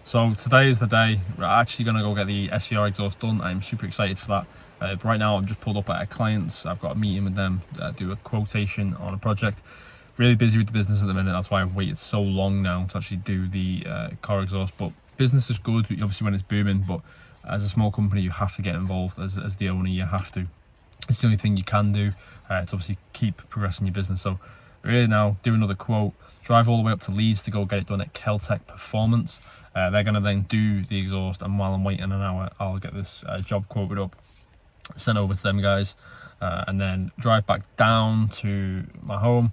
So today is the day. We're actually going to go get the SVR exhaust done. I'm super excited for that. But right now I'm just pulled up at a client's. I've got a meeting with them, do a quotation on a project. Really busy with the business at the minute. That's why I've waited so long now to actually do the car exhaust. But business is good, obviously, when it's booming. But as a small company, you have to get involved. As the owner, you have to. It's the only thing you can do to obviously keep progressing your business. So really now, do another quote. Drive all the way up to Leeds to go get it done at Keltec Performance. They're going to then do the exhaust, and while I'm waiting an hour, I'll get this job quoted up, sent over to them guys, and then drive back down to my home,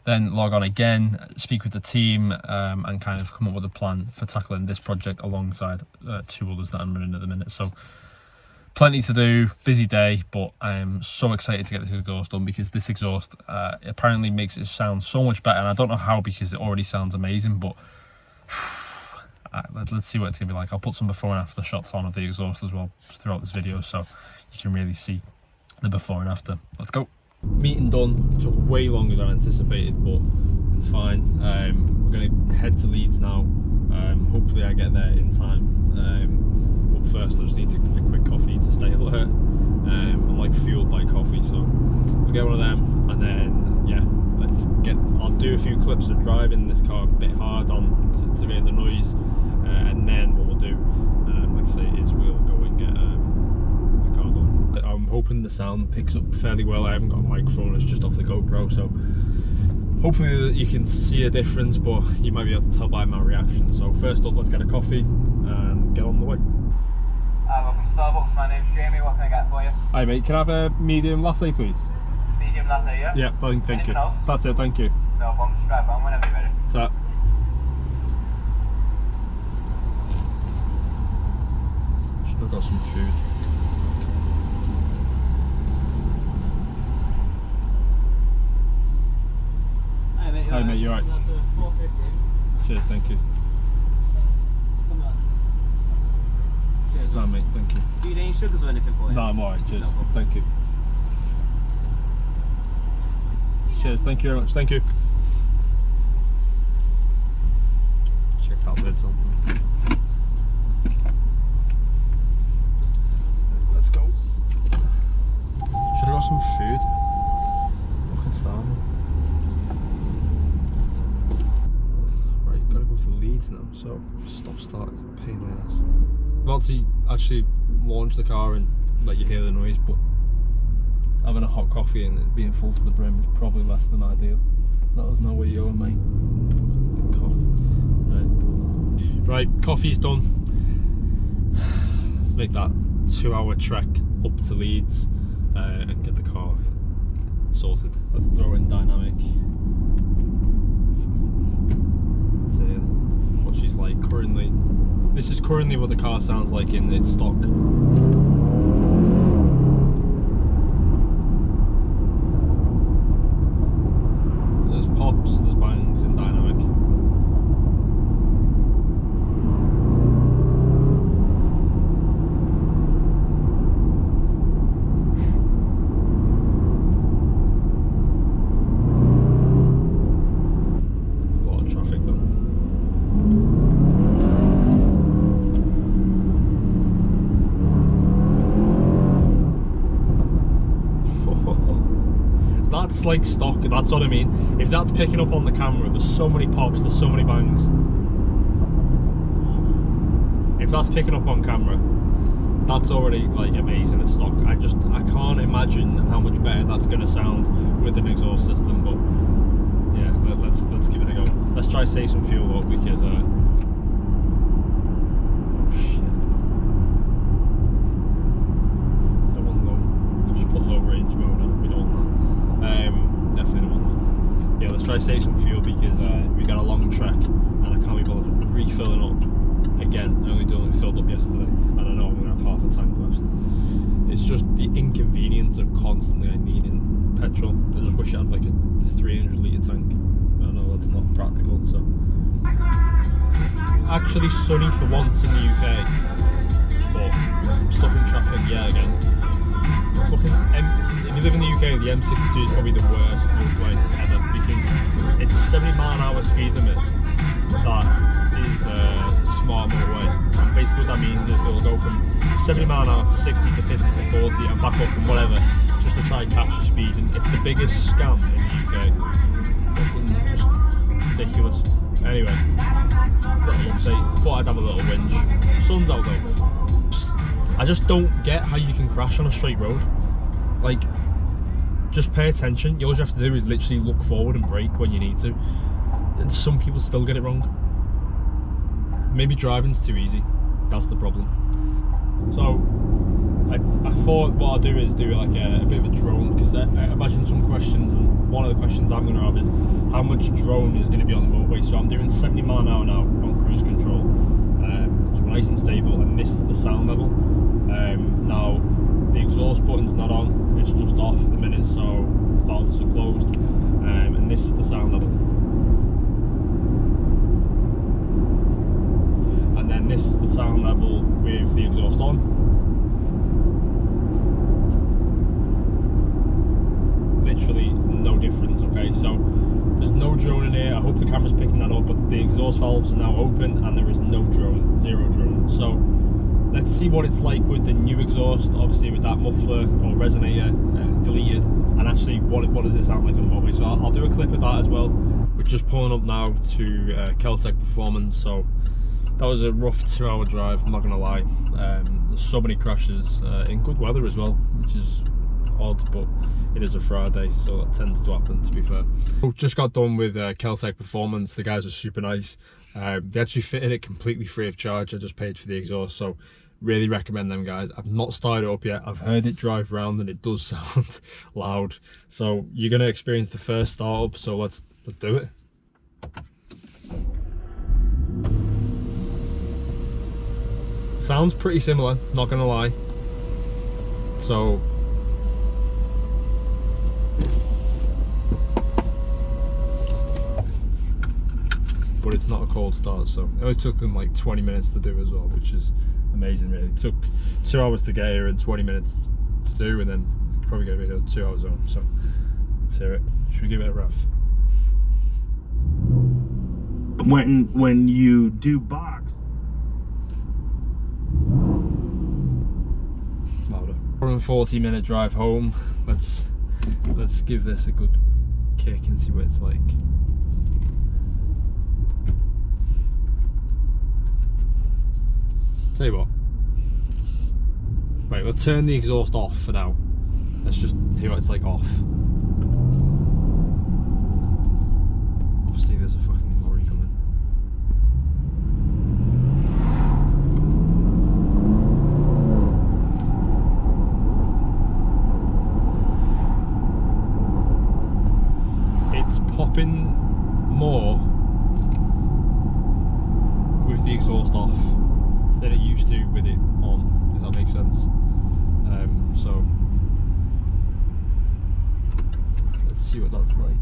then log on again, speak with the team, and kind of come up with a plan for tackling this project alongside two others that I'm running at the minute. So plenty to do, busy day, but I'm so excited to get this exhaust done, because this exhaust apparently makes it sound so much better, and I don't know how, because it already sounds amazing. But let's see what it's gonna be like. I'll put some before and after shots on of the exhaust as well throughout this video, so you can really see the before and after. Let's go. Meeting done. Took way longer than anticipated, but it's fine. We're gonna head to Leeds now. Hopefully I get there in time. But first I just need a quick coffee to stay alert. I'm like fueled by coffee, so we'll get one of them, and then yeah, I'll do a few clips of driving this car a bit hard on to hear the noise, and then what we'll do, like I say, is we'll go and get the car done. I'm hoping the sound picks up fairly well. I haven't got a microphone, it's just off the GoPro, so hopefully you can see a difference, but you might be able to tell by my reaction. So first up, let's get a coffee and get on the way. Welcome to Starbucks, my name's Jamie, what can I get for you? Hi mate, can I have a medium latte please? Medium latte, yeah? Yeah, thank you. Anything else? That's it, thank you. No problem, just drive on whenever you're ready. Ta. Should have got some food. Hi mate, you alright? Cheers, thank you. Cheers. No mate, thank you. Do you need any sugars or anything for you? No, I'm alright, cheers. No problem. Thank you. Cheers, thank you very much, thank you. Check that lid's on. Let's go. Should have got some food. Fucking starving. Right, gotta go to Leeds now, so stop starting, pain in the ass. I'm about to actually launch the car and let you hear the noise, but having a hot coffee and it being full to the brim is probably less than ideal. Let us know where you're going, mate. Right, coffee's done. Let's make that 2-hour trek up to Leeds and get the car sorted. Let's throw in dynamic. Let's see what she's like currently. This is currently what the car sounds like in its stock. There's pops, there's bangs in dynamic. A lot of traffic though. That's like stock, that's what I mean. If that's picking up on the camera, there's so many pops, there's so many bangs. If that's picking up on camera, that's already like amazing as stock. I can't imagine how much better that's gonna sound with an exhaust system. But yeah, let's give it a go. Let's try to save some fuel though, because oh shit. Don't want low. Just put low range mode on. We don't want that. Definitely don't want that. Yeah, let's try to save some fuel, because we got a long trek and I can't be bothered refilling up again. I only filled up yesterday, and I know I'm gonna have half a tank left. It's just the inconvenience of constantly needing petrol. I just wish I had like a 300 litre tank. I know that's not practical, so. It's actually sunny for once in the UK, but I'm stuck in traffic yet again. If you live in the UK, the M62 is probably the worst motorway ever, because it's a 70 mile an hour speed limit that is smart motorway. And basically what that means is it'll go from 70 mile an hour to 60 to 50 to 40 and back up and whatever, just to try and catch the speed. And it's the biggest scam in the UK. Just ridiculous. Anyway, little update. Thought I'd have a little whinge. Sun's out though. I just don't get how you can crash on a straight road. Like, just pay attention. All you have to do is literally look forward and brake when you need to. And some people still get it wrong. Maybe driving's too easy. That's the problem. So I thought what I'll do is do like a bit of a drone, because I imagine some questions, and one of the questions I'm going to have is how much drone is going to be on the motorway. So I'm doing 70 mile an hour now on cruise control, so nice and stable, and this is the sound level. Now the exhaust button's not on, it's just off at the minute, so valves are closed, and this is the sound level. And then this is the sound level with the exhaust on. Literally no difference. Okay, so there's no drone in here. I hope the camera's picking that up, but the exhaust valves are now open and there is no drone, zero drone. So let's see what it's like with the new exhaust, obviously with that muffler or resonator deleted, and actually what does it sound like on the motorway. So I'll do a clip of that as well. We're just pulling up now to Keltec Performance. So that was a rough 2-hour drive, I'm not gonna lie. There's so many crashes in good weather as well, which is odd, but it is a Friday, so that tends to happen, to be fair. Just got done with Keltec Performance. The guys are super nice. They actually fitted it completely free of charge. I just paid for the exhaust, so really recommend them guys. I've not started it up yet. I've heard it drive around and it does sound loud, so you're gonna experience the first start up, so let's do it. Sounds pretty similar, not gonna lie. So but it's not a cold start, so it only took them like 20 minutes to do as well, which is amazing really. It took 2 hours to get here and 20 minutes to do, and then probably gonna be another 2 hours on. So let's hear it. Should we give it a rev? When you do box, louder. 40-minute drive home. Let's give this a good kick and see what it's like. Tell you what, right, we'll turn the exhaust off for now. Let's just hear what it's like off. Obviously there's a fucking lorry coming. It's popping more with the exhaust off than it used to with it on, if that makes sense. So let's see what that's like.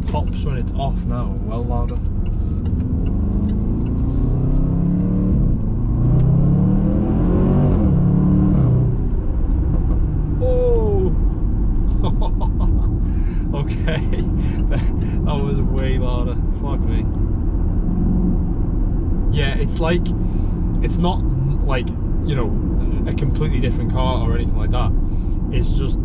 Pops when it's off now, well louder. Oh! Okay, that was way louder. Fuck me. Yeah, it's like, it's not like, you know, a completely different car or anything like that. It's just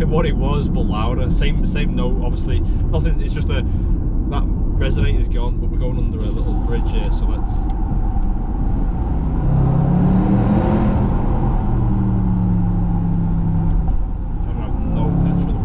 what it was, but louder. Same note, obviously. Nothing. It's just that resonator's gone, but we're going under a little bridge here, so let's. I don't have no petrol.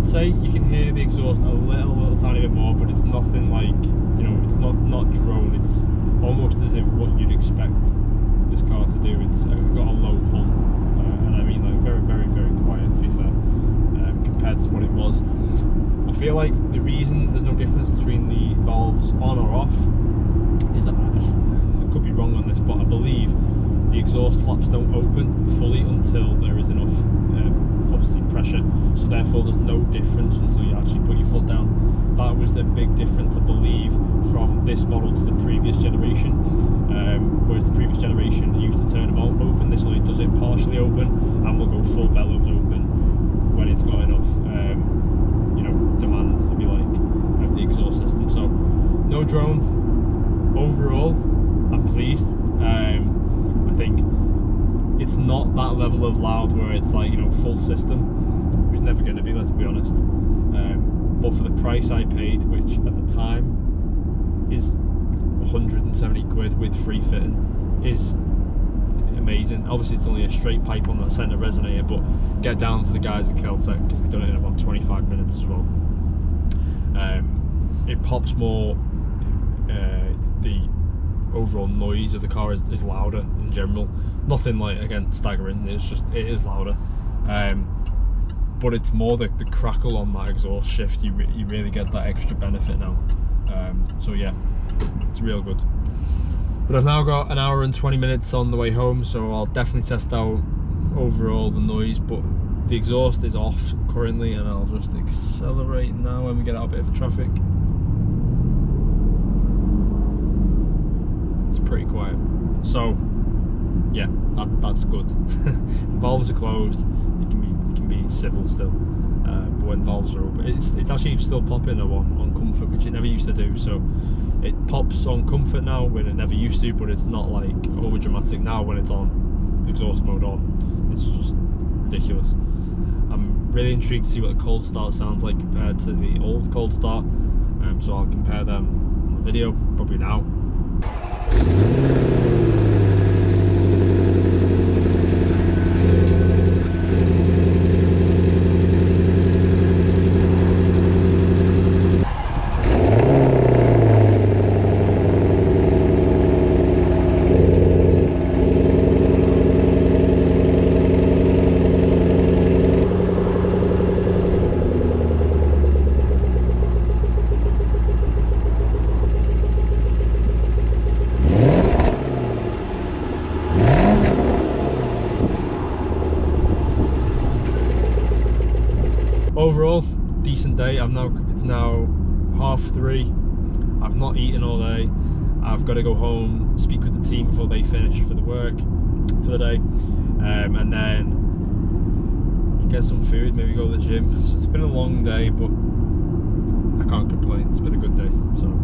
I'd say you can hear the exhaust a little tiny bit more, but it's nothing like, you know, it's not drone. It's almost as if what you'd expect this car to do. It's got a low hum, and I mean like very quiet, to be fair, compared to what it was. I feel like the reason there's no difference between the valves on or off is that I could be wrong on this, but I believe the exhaust flaps don't open fully until there is enough obviously pressure, so therefore there's no difference until you actually put your foot down. That was the big difference, I believe, from this model to the previous generation. Whereas the previous generation used to turn them all open, this only does it partially open and will go full bellows open when it's got enough you know, demand, if you like, of the exhaust system. So no drone. Overall, I'm pleased. I think it's not that level of loud where it's like, you know, full system. It was never going to be, let's be honest. But for the price I paid, which at the time is 170 quid with free fitting, is amazing. Obviously it's only a straight pipe on that centre resonator, but get down to the guys at Keltec, because they've done it in about 25 minutes as well. It pops more. The overall noise of the car is louder in general. Nothing like, again, staggering, it is louder, but it's more the crackle on that exhaust shift. You really get that extra benefit now. So yeah, it's real good. But I've now got an hour and 20 minutes on the way home, so I'll definitely test out overall the noise, but the exhaust is off currently, and I'll just accelerate now when we get out a bit of traffic. It's pretty quiet, so yeah, that's good. Valves are closed, it can be civil still, but when valves are open, it's actually still popping now on comfort, which it never used to do. So it pops on comfort now when it never used to, but it's not like over dramatic now when it's on exhaust mode on. It's just ridiculous. I'm really intrigued to see what the cold start sounds like compared to the old cold start, so I'll compare them in the video probably now. Overall, decent day. It's now 3:30. I've not eaten all day. I've got to go home, speak with the team before they finish for the work for the day, and then get some food, maybe go to the gym. So it's been a long day, but I can't complain. It's been a good day. So.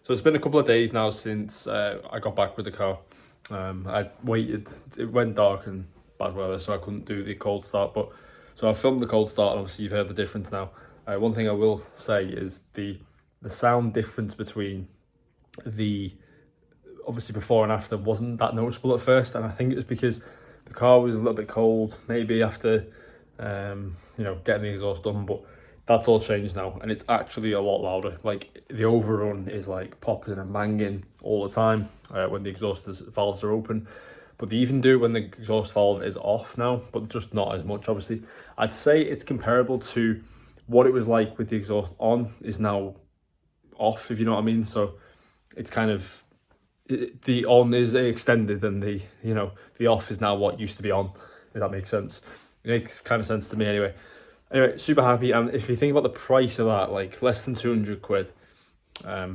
So it's been a couple of days now since I got back with the car. I waited, it went dark and bad weather, so I couldn't do the cold start, but so I filmed the cold start, and obviously you've heard the difference now. One thing I will say is the sound difference between the obviously before and after wasn't that noticeable at first, and I think it was because the car was a little bit cold, maybe after you know, getting the exhaust done, but that's all changed now, and it's actually a lot louder. Like the overrun is like popping and banging all the time when the exhaust valves are open, but they even do when the exhaust valve is off now, but just not as much. Obviously, I'd say it's comparable to what it was like with the exhaust on is now off, if you know what I mean. So it's kind of, the on is extended and the, you know, the off is now what used to be on, if that makes sense. It makes kind of sense to me anyway. Anyway, super happy. And if you think about the price of that, like less than 200 quid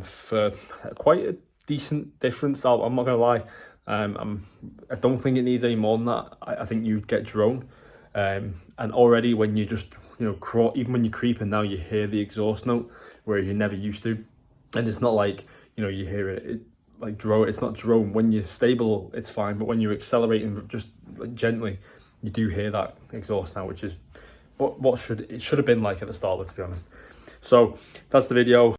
for quite a decent difference, I'm not gonna lie. I don't think it needs any more than that. I think you'd get drone. And already when you just, you know, even when you're creeping now, you hear the exhaust note, whereas you never used to. And it's not like, you know, you hear it like drone. It's not drone. When you're stable, it's fine, but when you're accelerating just like gently, you do hear that exhaust now, which is what it should have been like at the start, let's be honest. So that's the video.